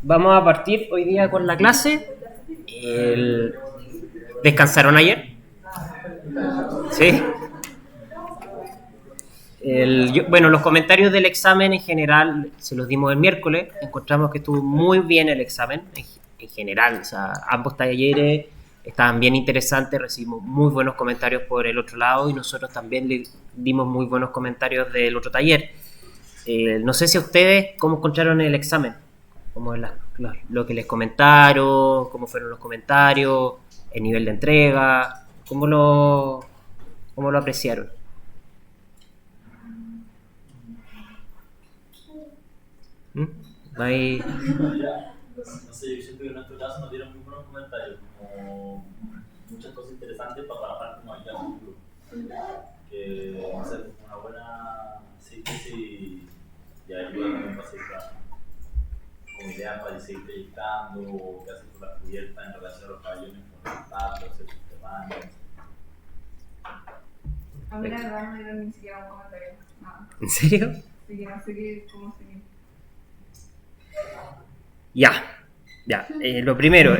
Vamos a partir hoy día con la clase. El- ¿Descansaron ayer? Sí. Bueno, los comentarios del examen en general se los dimos el miércoles. Encontramos que estuvo muy bien el examen en general. O sea, ambos talleres estaban bien interesantes. Recibimos muy buenos comentarios por el otro lado y nosotros también le dimos muy buenos comentarios del otro taller. No sé si a ustedes cómo encontraron el examen, cómo es lo que les comentaron, cómo fueron los comentarios, el nivel de entrega, cómo lo apreciaron. ¿Mm? Ahí, No sé, yo siento que en nuestro caso nos dieron muy buenos comentarios, como muchas cosas interesantes para trabajar como allá en un grupo. Que va a ser una buena síntesis y ayuda también para seguir con ideas para seguir proyectando, qué hacer con las cubiertas en relación a los pabellones, con los tablos, el subterráneo. A mí la verdad no me dieron ni siquiera un comentario. Nada. ¿En serio? Así que no sé cómo seguir. Ya. Lo primero,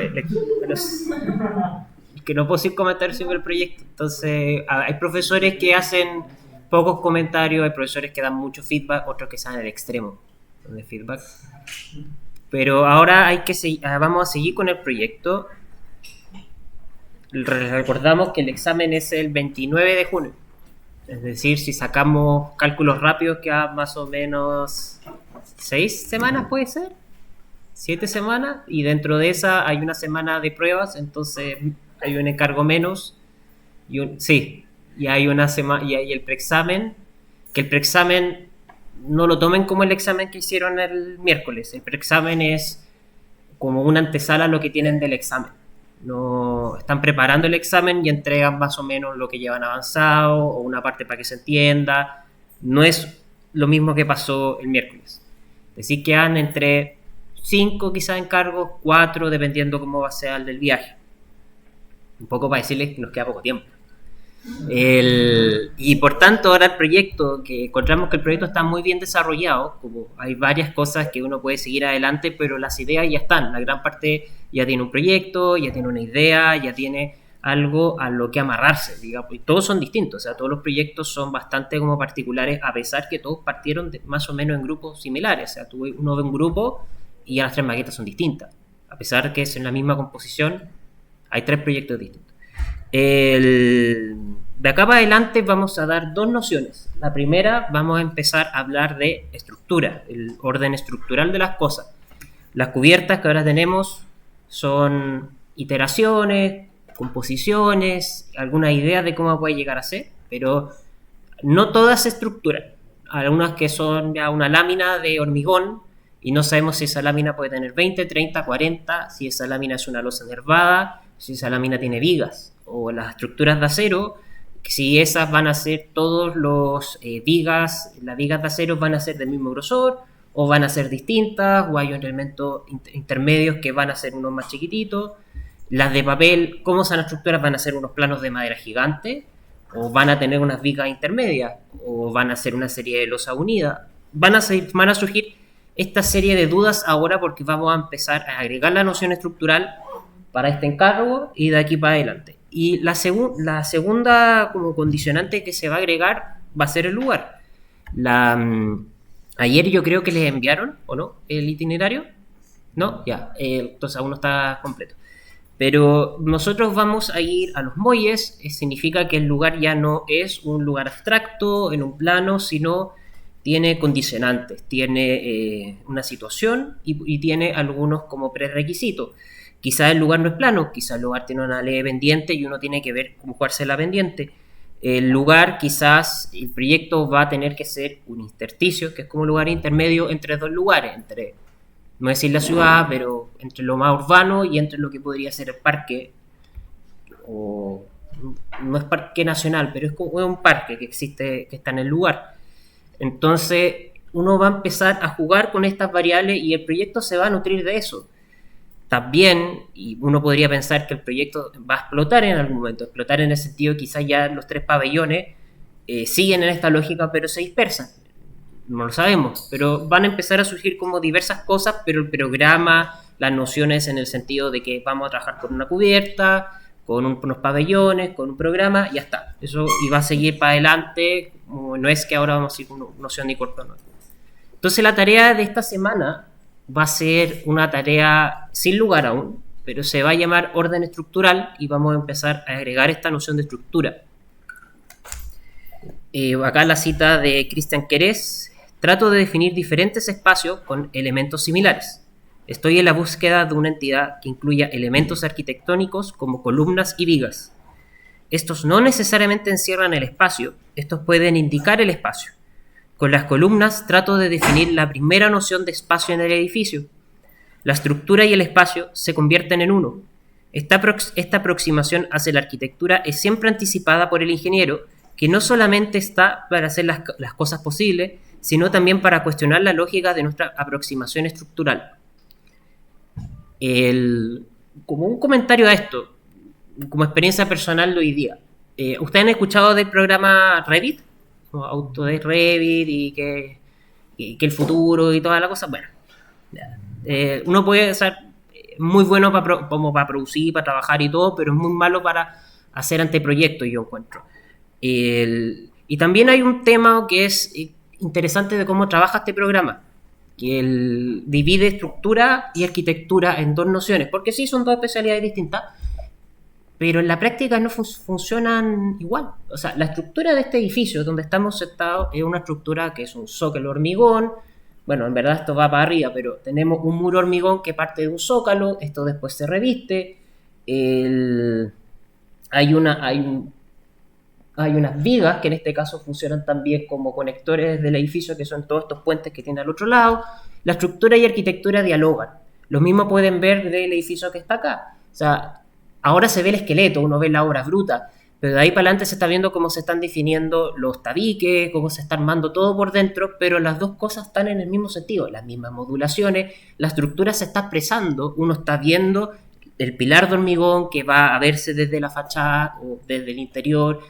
que no puedo decir comentarios sobre el proyecto. Entonces, hay profesores que hacen pocos comentarios, hay profesores que dan mucho feedback, otros que están en el extremo de feedback. Pero ahora vamos a seguir con el proyecto. Recordamos que el examen es el 29 de junio. Es decir, si sacamos cálculos rápidos, queda más o menos 6 semanas, puede ser. 7 semanas, y dentro de esa hay una semana de pruebas, entonces hay un encargo menos y hay una semana y hay el preexamen, que el preexamen no lo tomen como el examen que hicieron el miércoles. El preexamen es como una antesala a lo que tienen del examen. No están preparando el examen y entregan más o menos lo que llevan avanzado o una parte para que se entienda. No es lo mismo que pasó el miércoles. Es decir, quedan entre 5 quizás encargos, 4 dependiendo cómo va a ser el del viaje. Un poco para decirles que nos queda poco tiempo. Y por tanto ahora el proyecto, que encontramos que el proyecto está muy bien desarrollado, como hay varias cosas que uno puede seguir adelante, pero las ideas ya están, la gran parte ya tiene un proyecto, ya tiene una idea, ya tiene algo a lo que amarrarse, digamos, y todos son distintos, o sea, todos los proyectos son bastante como particulares, a pesar que todos partieron más o menos en grupos similares, o sea, uno ve un grupo y ya las 3 maquetas son distintas, a pesar que es en la misma composición, hay 3 proyectos distintos. De acá para adelante vamos a dar 2 nociones. La primera, vamos a empezar a hablar de estructura, el orden estructural de las cosas. Las cubiertas que ahora tenemos son iteraciones, composiciones, algunas ideas de cómo puede llegar a ser, pero no todas se estructuran. Algunas que son ya una lámina de hormigón y no sabemos si esa lámina puede tener 20, 30, 40, si esa lámina es una losa nervada, si esa lámina tiene vigas, o las estructuras de acero, si esas van a ser todos los las vigas de acero van a ser del mismo grosor, o van a ser distintas, o hay elementos intermedios que van a ser unos más chiquititos. Las de papel, ¿cómo son las estructuras? Van a ser unos planos de madera gigantes, o van a tener unas vigas intermedias, o van a ser una serie de losas unidas. Van a surgir esta serie de dudas ahora porque vamos a empezar a agregar la noción estructural para este encargo y de aquí para adelante. Y la segunda como condicionante que se va a agregar va a ser el lugar. Ayer yo creo que les enviaron, ¿o no? El itinerario. ¿No? Ya, entonces aún no está completo. Pero nosotros vamos a ir a los muelles, significa que el lugar ya no es un lugar abstracto, en un plano, sino tiene condicionantes, tiene una situación y tiene algunos como prerequisitos. Quizás el lugar no es plano, quizás el lugar tiene una leve pendiente y uno tiene que ver cómo jugarse la pendiente. El lugar, quizás el proyecto va a tener que ser un intersticio, que es como un lugar intermedio entre dos lugares, entre, no decir la ciudad, pero entre lo más urbano y entre lo que podría ser el parque, o no es parque nacional, pero es como un parque que existe, que está en el lugar. Entonces, uno va a empezar a jugar con estas variables y el proyecto se va a nutrir de eso. También, y uno podría pensar que el proyecto va a explotar en algún momento, explotar en el sentido quizás ya los 3 pabellones siguen en esta lógica pero se dispersan. no lo sabemos, pero van a empezar a surgir como diversas cosas, pero el programa, las nociones en el sentido de que vamos a trabajar con una cubierta, con unos pabellones, con un programa, ya está. Eso y va a seguir para adelante, no es que ahora vamos a ir con una noción de corto, no. Entonces la tarea de esta semana va a ser una tarea sin lugar aún, pero se va a llamar orden estructural y vamos a empezar a agregar esta noción de estructura. Acá la cita de Cristian Querés: trato de definir diferentes espacios con elementos similares. Estoy en la búsqueda de una entidad que incluya elementos arquitectónicos como columnas y vigas. Estos no necesariamente encierran el espacio, estos pueden indicar el espacio. Con las columnas trato de definir la primera noción de espacio en el edificio. La estructura y el espacio se convierten en uno. Esta aproximación hacia la arquitectura es siempre anticipada por el ingeniero, que no solamente está para hacer las cosas posibles, sino también para cuestionar la lógica de nuestra aproximación estructural. Como un comentario a esto, como experiencia personal de hoy día, ¿ustedes han escuchado del programa Revit? Autodesk Revit y que el futuro y toda la cosa. Bueno, uno puede ser muy bueno como para producir, para trabajar y todo, pero es muy malo para hacer anteproyectos, yo encuentro. Y también hay un tema que es interesante de cómo trabaja este programa, que divide estructura y arquitectura en dos nociones, porque sí son dos especialidades distintas, pero en la práctica no funcionan igual. O sea, la estructura de este edificio donde estamos sentados es una estructura que es un zócalo hormigón. Bueno, en verdad esto va para arriba, pero tenemos un muro hormigón que parte de un zócalo, esto después se reviste, hay unas vigas que en este caso funcionan también como conectores del edificio, que son todos estos puentes que tiene al otro lado. La estructura y arquitectura dialogan. Lo mismo pueden ver del edificio que está acá. O sea, ahora se ve el esqueleto, uno ve la obra bruta, pero de ahí para adelante se está viendo cómo se están definiendo los tabiques, cómo se está armando todo por dentro, pero las dos cosas están en el mismo sentido, las mismas modulaciones, la estructura se está expresando, uno está viendo el pilar de hormigón que va a verse desde la fachada o desde el interior,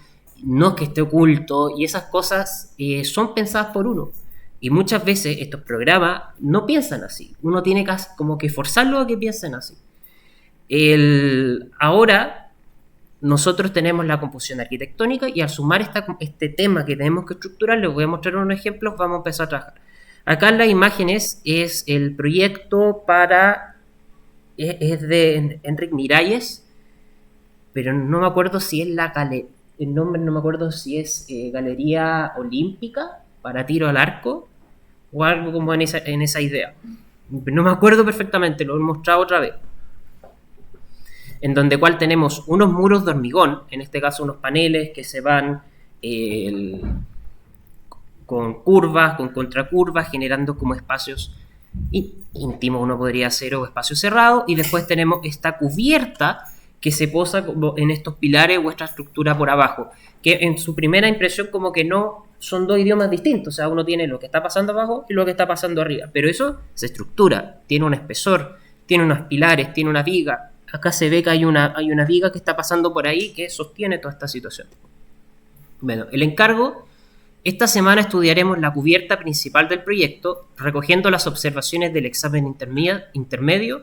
no es que esté oculto, y esas cosas son pensadas por uno. Y muchas veces estos programas no piensan así, uno tiene como que forzarlo a que piensen así. Ahora nosotros tenemos la composición arquitectónica y al sumar este tema que tenemos que estructurar, les voy a mostrar unos ejemplos, vamos a empezar a trabajar. Acá en las imágenes es el proyecto es de Enric Miralles, pero no me acuerdo si es el nombre, no me acuerdo si es Galería Olímpica para tiro al arco o algo como en esa idea. No me acuerdo perfectamente, lo he mostrado otra vez. En donde cual tenemos unos muros de hormigón, en este caso unos paneles que se van con curvas, con contracurvas, generando como espacios íntimos, uno podría hacer, o espacios cerrados, y después tenemos esta cubierta que se posa como en estos pilares o esta estructura por abajo, que en su primera impresión como que no son dos idiomas distintos, o sea, uno tiene lo que está pasando abajo y lo que está pasando arriba, pero eso se estructura, tiene un espesor, tiene unos pilares, tiene una viga. Acá se ve que hay una viga que está pasando por ahí que sostiene toda esta situación. Bueno, el encargo, esta semana estudiaremos la cubierta principal del proyecto, recogiendo las observaciones del examen intermedio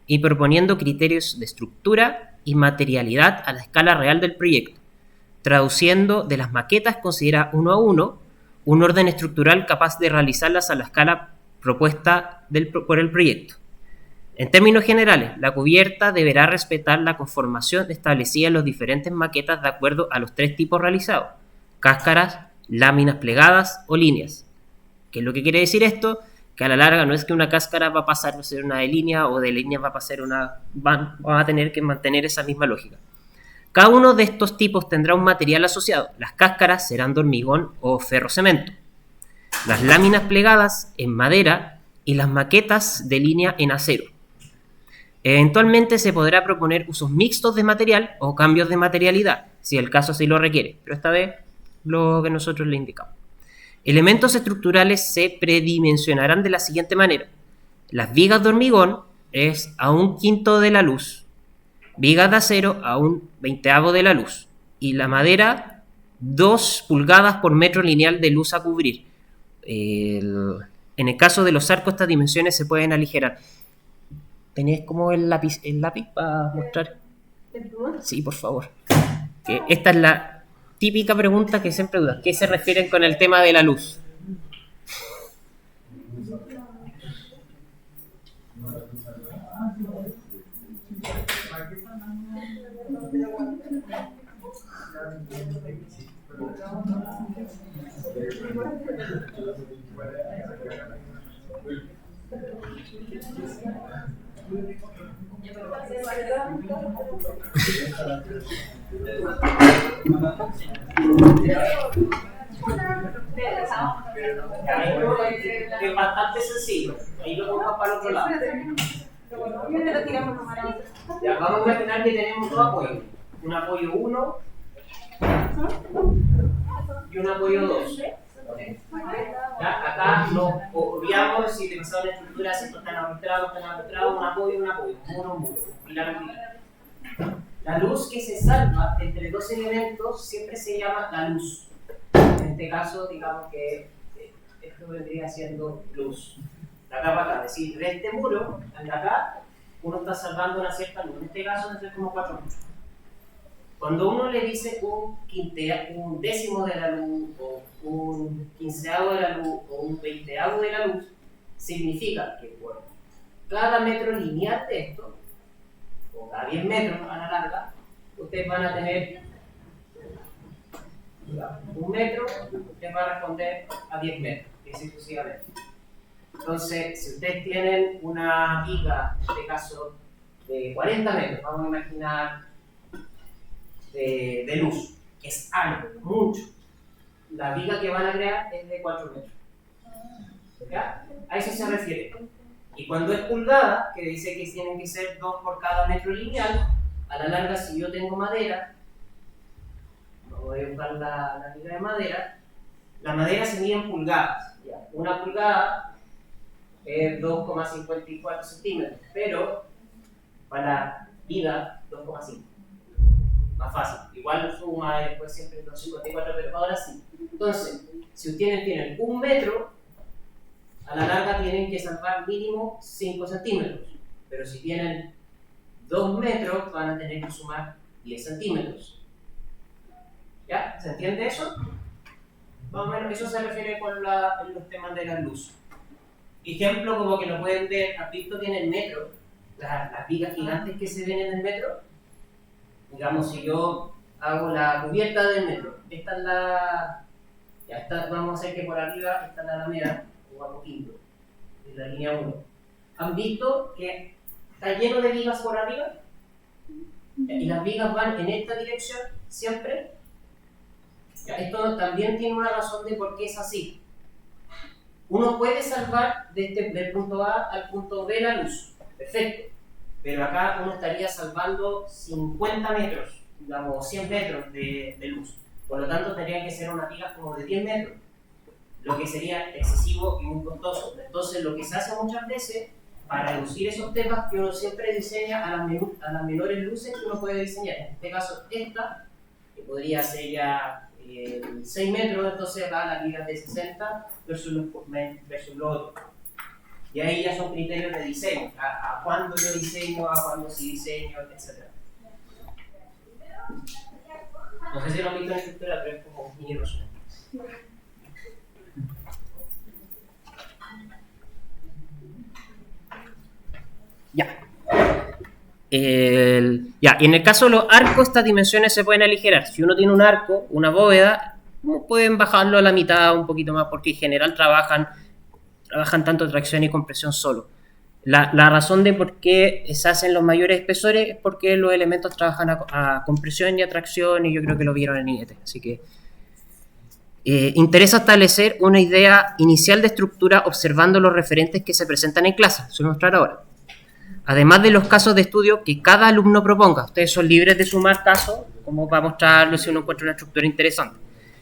y proponiendo criterios de estructura y materialidad a la escala real del proyecto, traduciendo de las maquetas considera uno a uno un orden estructural capaz de realizarlas a la escala propuesta por el proyecto. En términos generales, la cubierta deberá respetar la conformación establecida en las diferentes maquetas de acuerdo a los tres tipos realizados: cáscaras, láminas plegadas o líneas. ¿Qué es lo que quiere decir esto? Que a la larga no es que una cáscara va a pasar a ser una de línea o de línea va a pasar van a tener que mantener esa misma lógica. Cada uno de estos tipos tendrá un material asociado. Las cáscaras serán de hormigón o ferrocemento, las láminas plegadas en madera y las maquetas de línea en acero. Eventualmente se podrá proponer usos mixtos de material o cambios de materialidad, si el caso así lo requiere, pero esta vez lo que nosotros le indicamos. Elementos estructurales se predimensionarán de la siguiente manera. Las vigas de hormigón es a 1/5 de la luz, vigas de acero a 1/20 de la luz, y la madera 2 pulgadas por metro lineal de luz a cubrir. En el caso de los arcos, estas dimensiones se pueden aligerar. ¿Tenés como el lápiz para mostrar? Sí, por favor. Esta es la típica pregunta que siempre dudas. ¿Qué se refieren con el tema de la luz? Es bastante sencillo. Ahí lo pongo para el otro lado. Ya, vamos a imaginar que tenemos dos apoyos. Un apoyo 1 y un apoyo 2. ¿Ya? Acá lo obviamos si utilizamos la estructura, si están arrastrados, un apoyo, un muro, pilar. La luz que se salva entre dos elementos siempre se llama la luz. En este caso, digamos que esto vendría siendo luz. De acá para acá, es decir, de este muro, de acá, uno está salvando una cierta luz. En este caso, debe ser como 4 metros. Cuando uno le dice un décimo de la luz, o un quinceavo de la luz, o un veinteavo de la luz, significa que por cada metro lineal de esto, o cada 10 metros a la larga, ustedes van a tener un metro, usted va a responder a 10 metros, y así sucesivamente. Entonces, si ustedes tienen una viga, en este caso, de 40 metros, vamos a imaginar, de luz, que es algo, mucho. La viga que van a crear es de 4 metros. ¿Ya? A eso se refiere. Y cuando es pulgada, que dice que tienen que ser 2 por cada metro lineal, a la larga, si yo tengo madera, voy a buscar la viga de madera, la madera se mide en pulgadas. ¿Ya? Una pulgada es 2,54 centímetros, pero para viga, 2,5. Más fácil, igual suma después siempre 2,54, pero ahora sí. Entonces, si ustedes tienen 1 metro, a la larga tienen que salvar mínimo 5 centímetros, pero si tienen 2 metros, van a tener que sumar 10 centímetros. ¿Ya? ¿Se entiende eso? Más o menos, eso se refiere con los temas de la luz. Ejemplo, como que lo pueden ver, ¿has visto que en el metro, las vigas gigantes que se ven en el metro? Digamos, si yo hago la cubierta del metro, esta es la... Ya está, vamos a hacer que por arriba está la alameda, o a poquito, de la línea 1. ¿Han visto que está lleno de vigas por arriba? Y las vigas van en esta dirección siempre. Ya, esto también tiene una razón de por qué es así. Uno puede salvar del punto A al punto B la luz, perfecto. Pero acá uno estaría salvando 50 metros, digamos 100 metros de luz. Por lo tanto, tendrían que ser unas vigas como de 10 metros, lo que sería excesivo y muy costoso. Entonces, lo que se hace muchas veces, para reducir esos temas, que uno siempre diseña a las menores luces que uno puede diseñar. En este caso, esta, que podría ser ya 6 metros, entonces acá las vigas de 60 versus lo otro. Y ahí ya son criterios de diseño, a cuándo yo diseño, a cuándo sí diseño, etc. No sé si lo han visto en la estructura, pero es como un mini resumen. Ya. Y en el caso de los arcos, estas dimensiones se pueden aligerar. Si uno tiene un arco, una bóveda, pueden bajarlo a la mitad, un poquito más, porque en general trabajan tanto tracción y compresión solo. La razón de por qué se hacen los mayores espesores es porque los elementos trabajan a compresión y a tracción, y yo creo que lo vieron en IET. Así que interesa establecer una idea inicial de estructura observando los referentes que se presentan en clase. Se voy a mostrar ahora. Además de los casos de estudio que cada alumno proponga. Ustedes son libres de sumar casos, como para mostrarlo si uno encuentra una estructura interesante.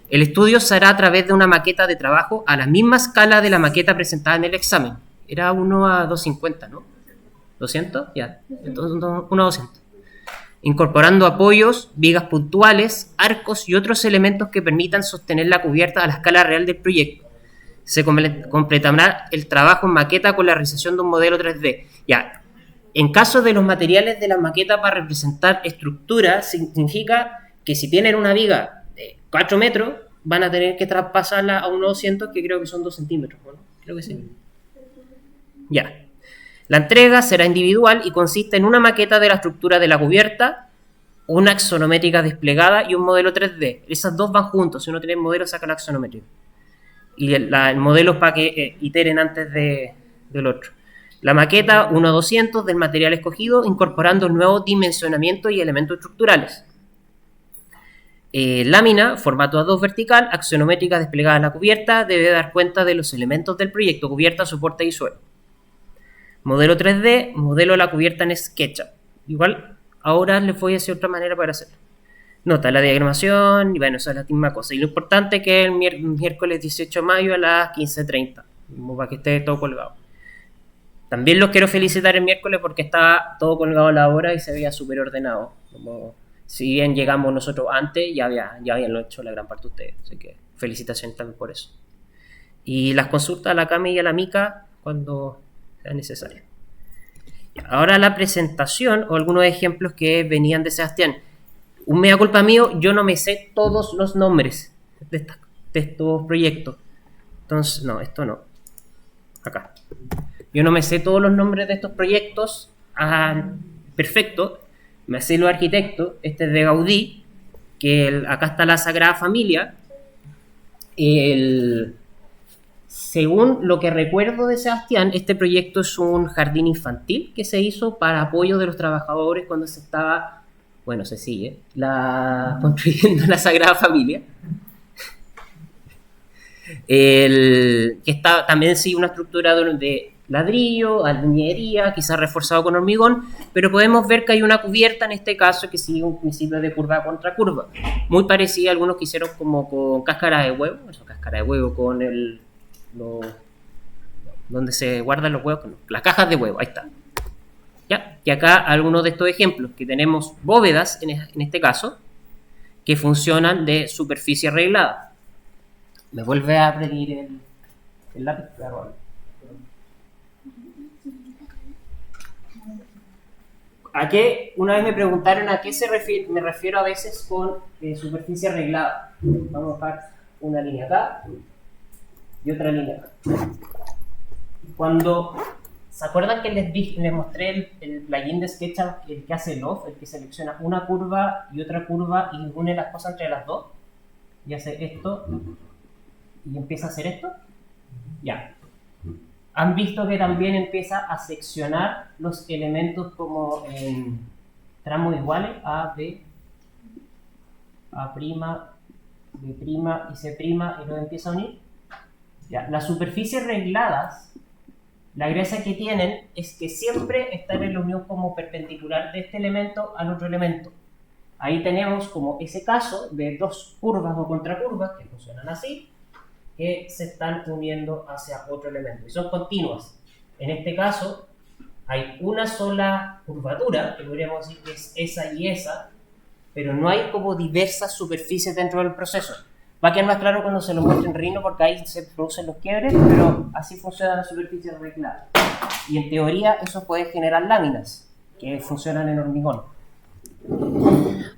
El estudio se hará a través de una maqueta de trabajo a la misma escala de la maqueta presentada en el examen. Era 1:250, ¿no? ¿200? Ya. Entonces, 1:200. Incorporando apoyos, vigas puntuales, arcos y otros elementos que permitan sostener la cubierta a la escala real del proyecto. Se completará el trabajo en maqueta con la realización de un modelo 3D. Ya, en caso de los materiales de la maqueta para representar estructuras, significa que si tienen una viga de 4 metros, van a tener que traspasarla a unos 200, que creo que son 2 centímetros, ¿no? Creo que sí. Ya. La entrega será individual y consiste en una maqueta de la estructura de la cubierta, una axonométrica desplegada y un modelo 3D. Esas dos van juntos. Si uno tiene el modelo, saca la axonométrica. Y el modelo es para que iteren antes del otro. La maqueta 1/200 del material escogido, incorporando el nuevo dimensionamiento y elementos estructurales. Lámina, formato A2 vertical, axonométrica desplegada en la cubierta, debe dar cuenta de los elementos del proyecto: cubierta, soporte y suelo. Modelo 3D, modelo de la cubierta en SketchUp. Igual, ahora les voy a decir otra manera para hacerlo. Nota, la diagramación, y bueno, esa es la misma cosa. Y lo importante es que el miércoles 18 de mayo a las 15:30, para que esté todo colgado. También los quiero felicitar el miércoles porque estaba todo colgado a la hora y se veía súper ordenado. Como, si bien llegamos nosotros antes, ya habían hecho la gran parte de ustedes. Así que felicitaciones también por eso. Y las consultas a la Cami y a la Mica cuando sea necesario. Ahora la presentación o algunos ejemplos que venían de Sebastián. Un mea culpa mío, yo no me sé todos los nombres de estos proyectos. Entonces, no, esto no. Acá. Yo no me sé todos los nombres de estos proyectos. Perfecto. Me sé los arquitectos. Este es de Gaudí. Que acá está la Sagrada Familia. Según lo que recuerdo de Sebastián, este proyecto es un jardín infantil que se hizo para apoyo de los trabajadores cuando se estaba, bueno, se sigue, construyendo la Sagrada Familia. Que está también sigue una estructura de ladrillo, albañilería, quizás reforzado con hormigón, pero podemos ver que hay una cubierta en este caso que sigue un principio de curva contra curva, muy parecida a algunos que hicieron como con cáscara de huevo, cáscara de huevo con donde se guardan los huevos, las cajas de huevo, ahí está. ¿Ya? Y acá algunos de estos ejemplos, que tenemos bóvedas en este caso, que funcionan de superficie arreglada. Me vuelve a abrir el lápiz, claro. ¿A qué? Una vez me preguntaron a qué me refiero a veces con superficie arreglada. Vamos a buscar una línea acá y otra línea acá. Cuando, ¿se acuerdan que les mostré el plugin de SketchUp, el que hace el off, el que selecciona una curva y otra curva y une las cosas entre las dos? Y hace esto y empieza a hacer esto. Ya. Han visto que también empieza a seccionar los elementos como en tramos iguales, A, B, A', B', y C', y luego empieza a unir. Ya. Las superficies regladas, la gracia que tienen es que siempre están en la unión como perpendicular de este elemento al otro elemento. Ahí tenemos como ese caso de dos curvas o contracurvas que funcionan así, que se están uniendo hacia otro elemento y son continuas. En este caso hay una sola curvatura, que podríamos decir que es esa y esa, pero no hay como diversas superficies dentro del proceso. Va a quedar más claro cuando se lo muestre en Rhino, porque ahí se producen los quiebres, pero así funciona la superficie arreglada. Y en teoría eso puede generar láminas que funcionan en hormigón.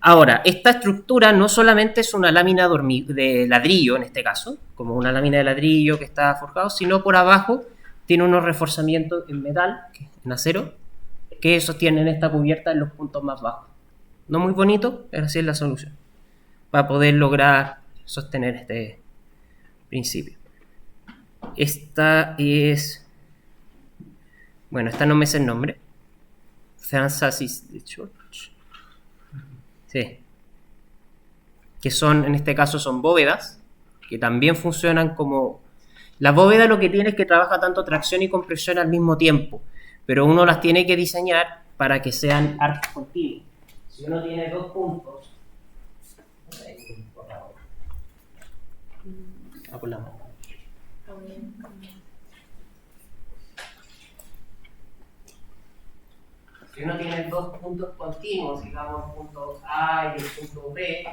Ahora, esta estructura no solamente es una lámina de ladrillo, en este caso, como una lámina de ladrillo que está forjado, sino por abajo tiene unos reforzamientos en metal, en acero, que sostienen esta cubierta en los puntos más bajos. No muy bonito, pero así es la solución, para poder lograr sostener este principio. Esta es... Bueno, esta no me sé el nombre. Francis de Church. Sí. Que son, en este caso, son bóvedas, que también funcionan como... La bóveda lo que tiene es que trabaja tanto tracción y compresión al mismo tiempo, pero uno las tiene que diseñar para que sean arcos continuos. Si uno tiene dos puntos... por la mano. Si uno tiene dos puntos continuos, digamos el punto A y el punto B,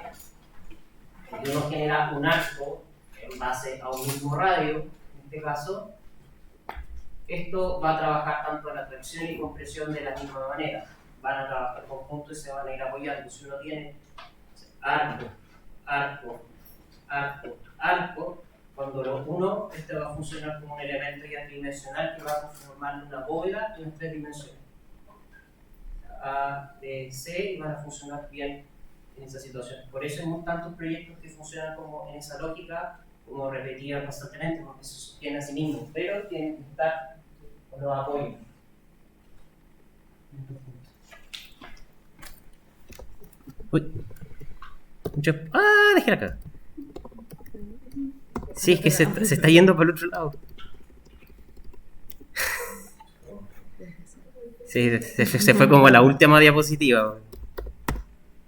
y uno genera un arco en base a un mismo radio, en este caso, esto va a trabajar tanto la tracción y compresión de la misma manera. Van a trabajar conjuntos y se van a ir apoyando. Si uno tiene arco, arco, arco, arco, cuando lo uno, este va a funcionar como un elemento ya tridimensional que va a conformar una bóveda en 3 dimensiones. A, B, C, y van a funcionar bien en esa situación. Por eso hay tantos proyectos que funcionan como en esa lógica, como repetidas constantemente, porque se sostienen a sí mismos, pero tienen que estar con los apoyos. Uy. Dejé la caga. Sí, es que se está yendo para el otro lado. Sí, se fue como la última diapositiva.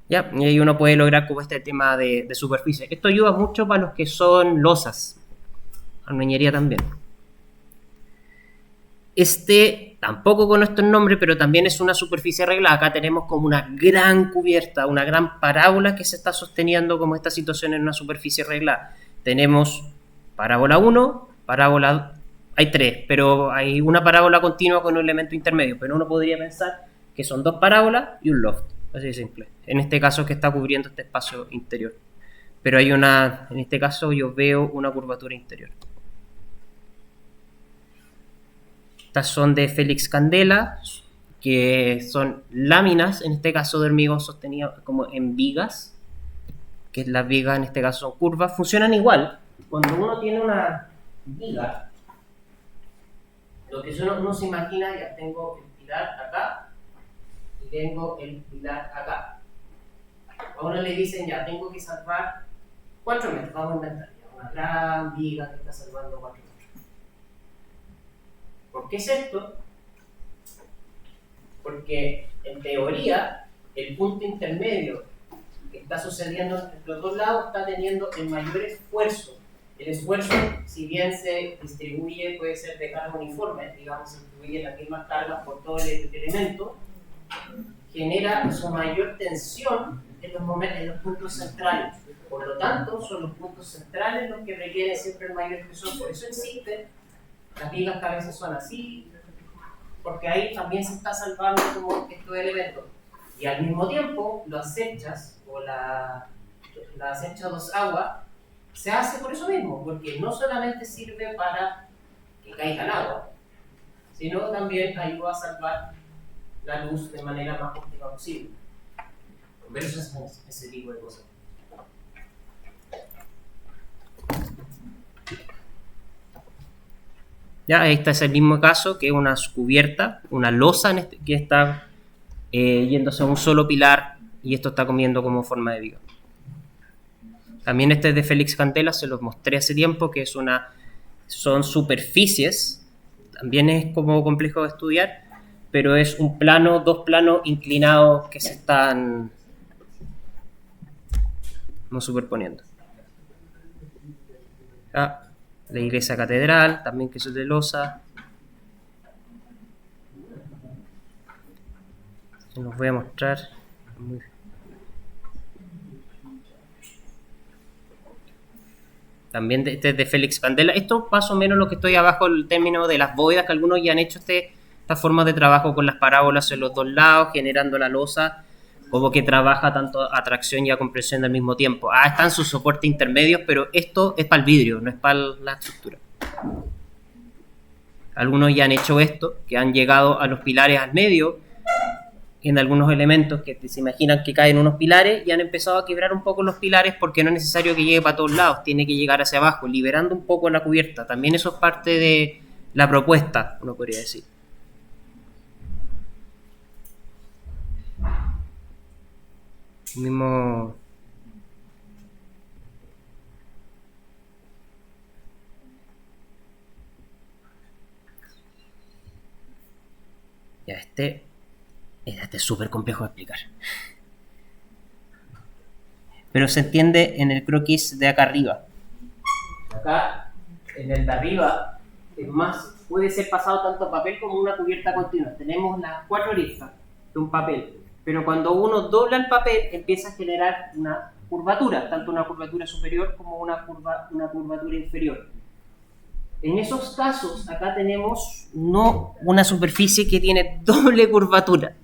Ya, y ahí uno puede lograr como este tema de superficie. Esto ayuda mucho para los que son losas. Albañilería también. Tampoco con nuestro nombre, pero también es una superficie arreglada. Acá tenemos como una gran cubierta, una gran parábola que se está sosteniendo como esta situación en una superficie arreglada. Tenemos parábola 1, parábola... Hay 3, pero hay una parábola continua con un elemento intermedio. Pero uno podría pensar que son 2 parábolas y un loft. Así de simple. En este caso que está cubriendo este espacio interior. Pero hay en este caso yo veo una curvatura interior. Estas son de Félix Candela, que son láminas, en este caso de hormigón sostenido como en vigas, que las vigas en este caso son curvas, funcionan igual. Cuando uno tiene una viga, lo que uno se imagina, ya tengo el pilar acá y tengo el pilar acá. A uno le dicen, ya tengo que salvar 4 metros, vamos a inventar, ya, una gran viga que está salvando 4 metros. ¿Por qué es esto? Porque en teoría el punto intermedio que está sucediendo entre los dos lados está teniendo el mayor esfuerzo. El esfuerzo, si bien se distribuye, puede ser de carga uniforme, digamos, se distribuye las mismas cargas por todo el elemento, genera su mayor tensión en los puntos centrales. Por lo tanto, son los puntos centrales los que requieren siempre el mayor espesor. Por eso existe. Las vigas que a veces son así, porque ahí también se está salvando como estos elementos. Y al mismo tiempo, las hechas o la acecha 2 agua se hace por eso mismo, porque no solamente sirve para que caiga el agua, sino también ayuda a salvar la luz de manera más óptima posible. Por eso es ese tipo de cosas. Ya, ahí está el mismo caso, que es una cubierta, una losa que está yéndose a un solo pilar y esto está comiendo como forma de viga. También este es de Félix Candela, se los mostré hace tiempo, que son superficies, también es como complejo de estudiar, pero es un plano, 2 planos inclinados que se están superponiendo. La iglesia catedral, también que es de losa. Se los voy a mostrar. También este es de Félix Candela. Esto más o menos lo que estoy abajo, el término de las bóvedas, que algunos ya han hecho esta forma de trabajo con las parábolas en los dos lados, generando la losa, como que trabaja tanto a tracción y a compresión al mismo tiempo. Están sus soportes intermedios, pero esto es para el vidrio, no es para la estructura. Algunos ya han hecho esto, que han llegado a los pilares al medio, en algunos elementos que se imaginan que caen unos pilares y han empezado a quebrar un poco los pilares porque no es necesario que llegue para todos lados, tiene que llegar hacia abajo, liberando un poco la cubierta. También eso es parte de la propuesta, uno podría decir. Mismo... Ya, este es súper complejo de explicar. Pero se entiende en el croquis de acá arriba. Acá, en el de arriba, es más, puede ser pasado tanto papel como una cubierta continua. Tenemos las 4 aristas de un papel. Pero cuando uno dobla el papel, empieza a generar una curvatura, tanto una curvatura superior como una curvatura inferior. En esos casos, acá tenemos no una superficie que tiene doble curvatura,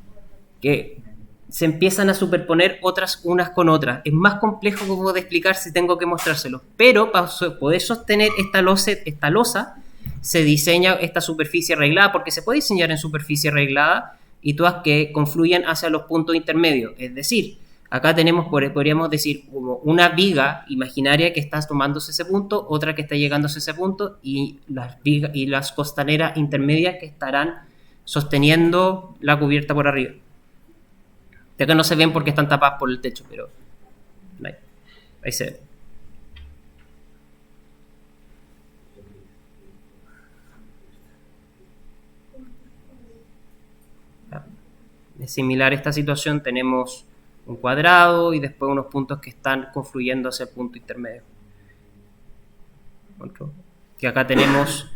que se empiezan a superponer otras unas con otras. Es más complejo como de explicar si tengo que mostrárselo. Pero para poder sostener esta losa, se diseña esta superficie arreglada, porque se puede diseñar en superficie arreglada y todas que confluyen hacia los puntos intermedios. Es decir, acá tenemos, podríamos decir, como una viga imaginaria que está tomándose ese punto, otra que está llegándose a ese punto, y las costaneras intermedias que estarán sosteniendo la cubierta por arriba. De acá no se ven porque están tapadas por el techo, pero ahí se ve. Es similar a esta situación, tenemos un cuadrado y después unos puntos que están confluyendo hacia el punto intermedio. Otro. Que acá tenemos,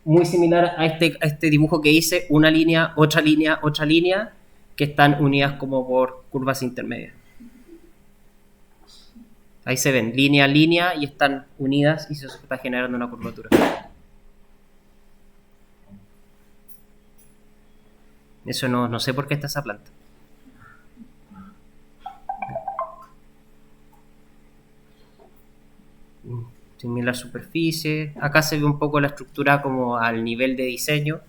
muy similar a este dibujo que hice, una línea, otra línea, que están unidas como por curvas intermedias. Ahí se ven, línea a línea, y están unidas y se está generando una curvatura. Eso no sé por qué está esa planta. Similar superficie. Acá se ve un poco la estructura como al nivel de diseño.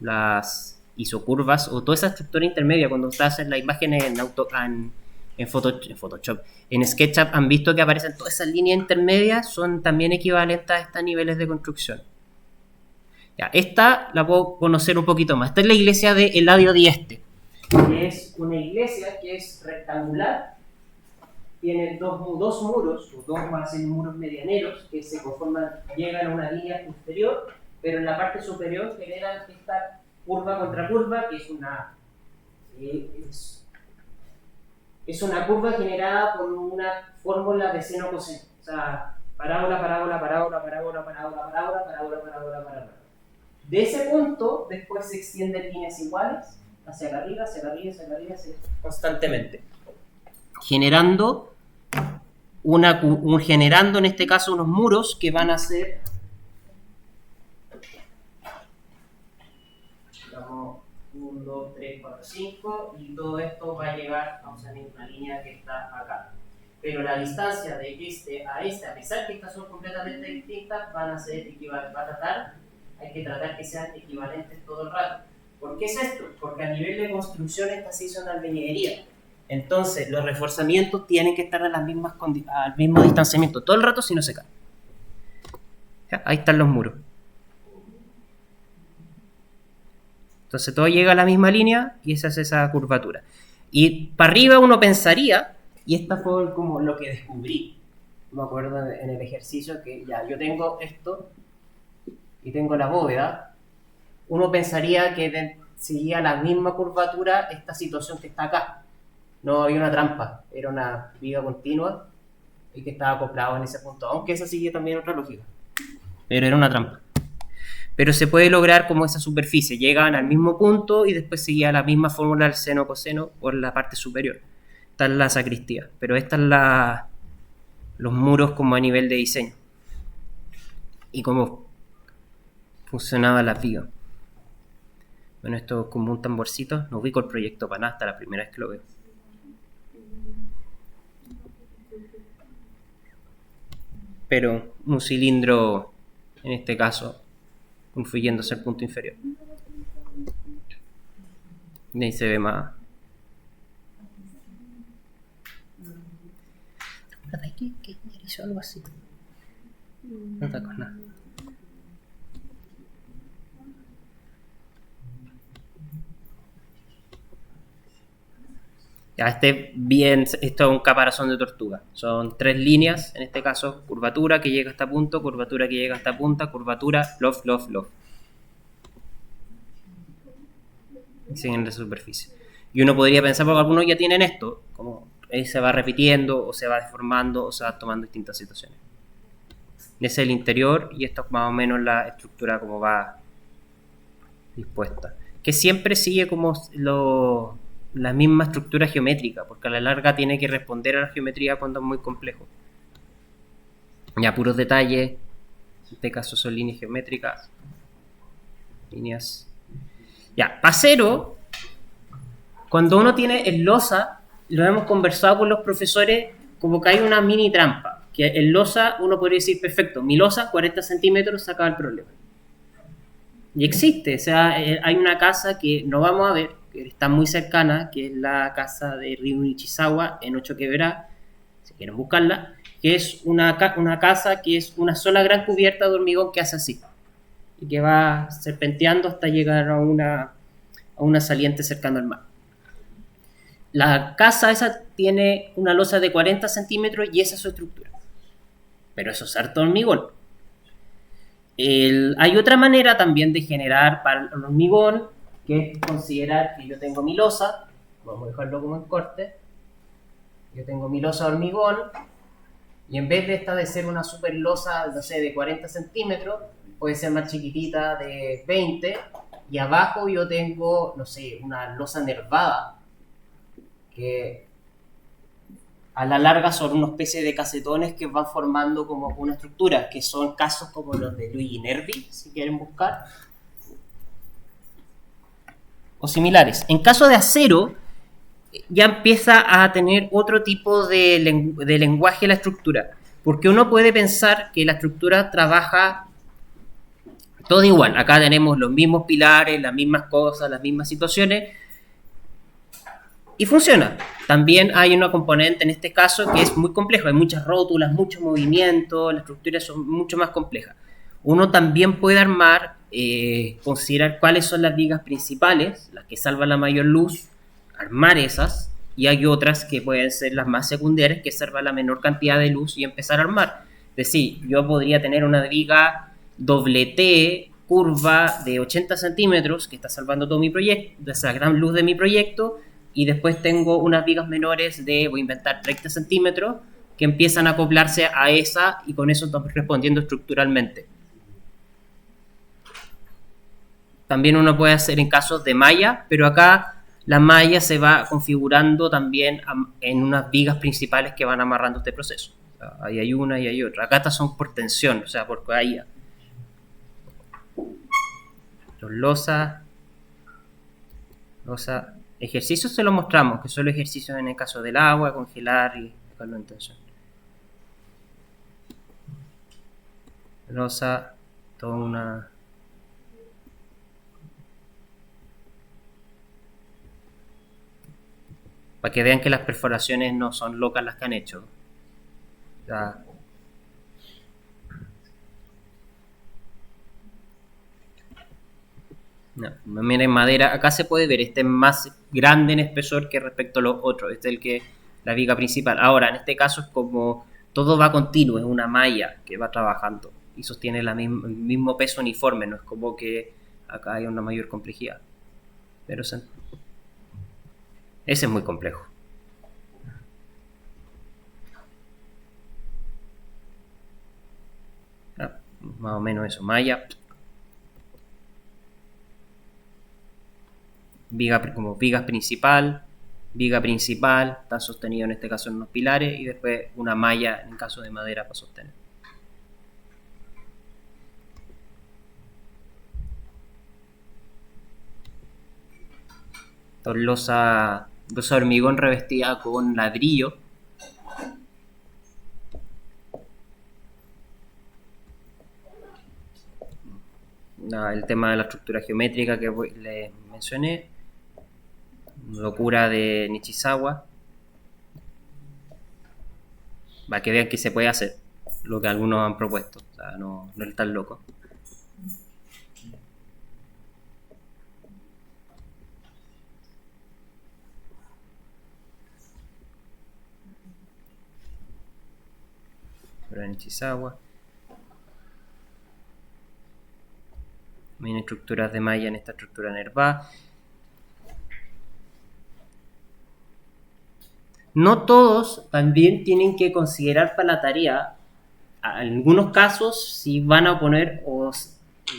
Las isocurvas o toda esa estructura intermedia. Cuando ustedes hacen la imagen en Photoshop, en SketchUp, han visto que aparecen todas esas líneas intermedias, son también equivalentes a estos niveles de construcción. Ya, esta la puedo conocer un poquito más. Esta es la iglesia de Eladio Dieste, que es una iglesia que es rectangular, tiene dos muros, van a ser muros medianeros que se conforman, llegan a una línea inferior, pero en la parte superior generan esta curva contra curva, que es una curva generada por una fórmula de seno coseno. O sea, parábola. De ese punto, después se extienden líneas iguales hacia arriba, constantemente. Generando en este caso unos muros que van a ser 1, 2, 3, 4, 5, y todo esto va a llegar a una línea que está acá. Pero la distancia de este a este, a pesar que estas son completamente distintas, van a ser equivalentes. Hay que tratar que sean equivalentes todo el rato. ¿Por qué es esto? Porque a nivel de construcción estas se hizo en albañilería. Entonces, los reforzamientos tienen que estar al mismo distanciamiento todo el rato, si no se caen. Ahí están los muros. Entonces, todo llega a la misma línea y esa es esa curvatura. Y para arriba uno pensaría, y esta fue como lo que descubrí, me acuerdo en el ejercicio, que ya yo tengo esto y tengo la bóveda, uno pensaría que seguía la misma curvatura esta situación que está acá. No había una trampa, era una viga continua y que estaba acoplado en ese punto, aunque esa sigue también otra lógica, pero era una trampa. Pero se puede lograr como esa superficie, llegan al mismo punto y después seguía la misma fórmula del seno coseno por la parte superior. Esta es la sacristía, pero esta es los muros como a nivel de diseño y cómo funcionaban las vigas. Bueno, esto es como un tamborcito, no ubico el proyecto para nada, hasta la primera vez que lo veo. Pero un cilindro, en este caso, confluyendo hacia el punto inferior. Y ahí se ve más. ¿Verdad que hizo algo así? No está con nada. Ya, esto es un caparazón de tortuga. Son 3 líneas, en este caso, curvatura que llega hasta punto, curvatura que llega hasta punta, curvatura, loft. Y siguen en la superficie. Y uno podría pensar, porque algunos ya tienen esto, como se va repitiendo, o se va deformando, o se va tomando distintas situaciones. Ese es el interior, y esto es más o menos la estructura como va dispuesta. Que siempre sigue como la misma estructura geométrica, porque a la larga tiene que responder a la geometría cuando es muy complejo. Ya, puros detalles, En este caso son líneas geométricas. Líneas. Ya, para acero, cuando uno tiene el losa, lo hemos conversado con los profesores, como que hay una mini trampa. Que el losa, uno podría decir, perfecto, mi losa, 40 centímetros, se acaba el problema. Y existe, o sea, hay una casa que no vamos a ver, que está muy cercana, que es la casa de Ryu Nichizawa en Ocho Quebradas, si quieren buscarla, que es una casa que es una sola gran cubierta de hormigón que hace así, y que va serpenteando hasta llegar a una saliente cercana al mar. La casa esa tiene una losa de 40 centímetros y esa es su estructura. Pero eso es harto hormigón. Hay otra manera también de generar para el hormigón, que es considerar que yo tengo mi losa, vamos a dejarlo como en corte, yo tengo mi losa de hormigón, y en vez de esta de ser una super losa, no sé, de 40 centímetros, puede ser más chiquitita de 20, y abajo yo tengo, no sé, una losa nervada, que a la larga son una especie de casetones que van formando como una estructura, que son casos como los de Luigi Nervi, si quieren buscar, o similares. En caso de acero, ya empieza a tener otro tipo de lenguaje la estructura, porque uno puede pensar que la estructura trabaja todo igual. Acá tenemos los mismos pilares, las mismas cosas, las mismas situaciones, y funciona. También hay una componente en este caso que es muy complejo, hay muchas rótulas, mucho movimiento, las estructuras son mucho más complejas. Uno también puede armar, considerar cuáles son las vigas principales, las que salvan la mayor luz, armar esas, y hay otras que pueden ser las más secundarias, que salvan la menor cantidad de luz y empezar a armar. Es decir, yo podría tener una viga doble T, curva de 80 centímetros, que está salvando todo mi proyecto, esa gran luz de mi proyecto, y después tengo unas vigas menores de, voy a inventar, 30 centímetros, que empiezan a acoplarse a esa, y con eso estamos respondiendo estructuralmente. También uno puede hacer en casos de malla, pero acá la malla se va configurando también en unas vigas principales que van amarrando este proceso. O sea, ahí hay una y hay otra. Acá estas son por tensión, o sea, por caída. Los losa, ejercicios se los mostramos, que son los ejercicios en el caso del agua, congelar y dejarlo en tensión. Losa, toda una... Para que vean que las perforaciones no son locas las que han hecho. O sea, no, miren, madera, acá se puede ver, este es más grande en espesor que respecto a los otros, este es el que la viga principal. Ahora, en este caso es como todo va continuo, es una malla que va trabajando y sostiene el mismo peso uniforme, no es como que acá hay una mayor complejidad. Pero ese es muy complejo. Más o menos eso, malla. Como viga principal, está sostenido en este caso en unos pilares y después una malla en caso de madera para sostener. Entonces, losa de hormigón revestida con ladrillo. El tema de la estructura geométrica que les mencioné, locura de Nichizawa, para que vean que se puede hacer lo que algunos han propuesto, o sea, no es tan loco. Pero Nichizawa. También estructuras de malla en esta estructura nervada. No todos también tienen que considerar para la tarea, en algunos casos, si van a poner o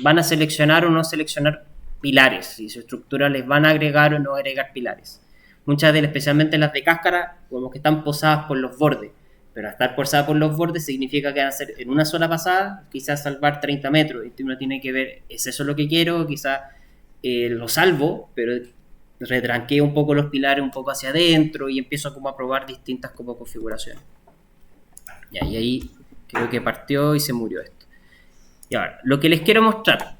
van a seleccionar o no seleccionar pilares, si su estructura les van a agregar o no agregar pilares. Muchas de ellas, especialmente las de cáscara, como que están posadas por los bordes, Pero estar forzada por los bordes significa que van a ser en una sola pasada, quizás salvar 30 metros. Y uno tiene que ver, ¿es eso lo que quiero? Quizás lo salvo, pero retranqueo un poco los pilares un poco hacia adentro y empiezo como a probar distintas como configuraciones. Y ahí creo que partió y se murió esto. Y ahora, lo que les quiero mostrar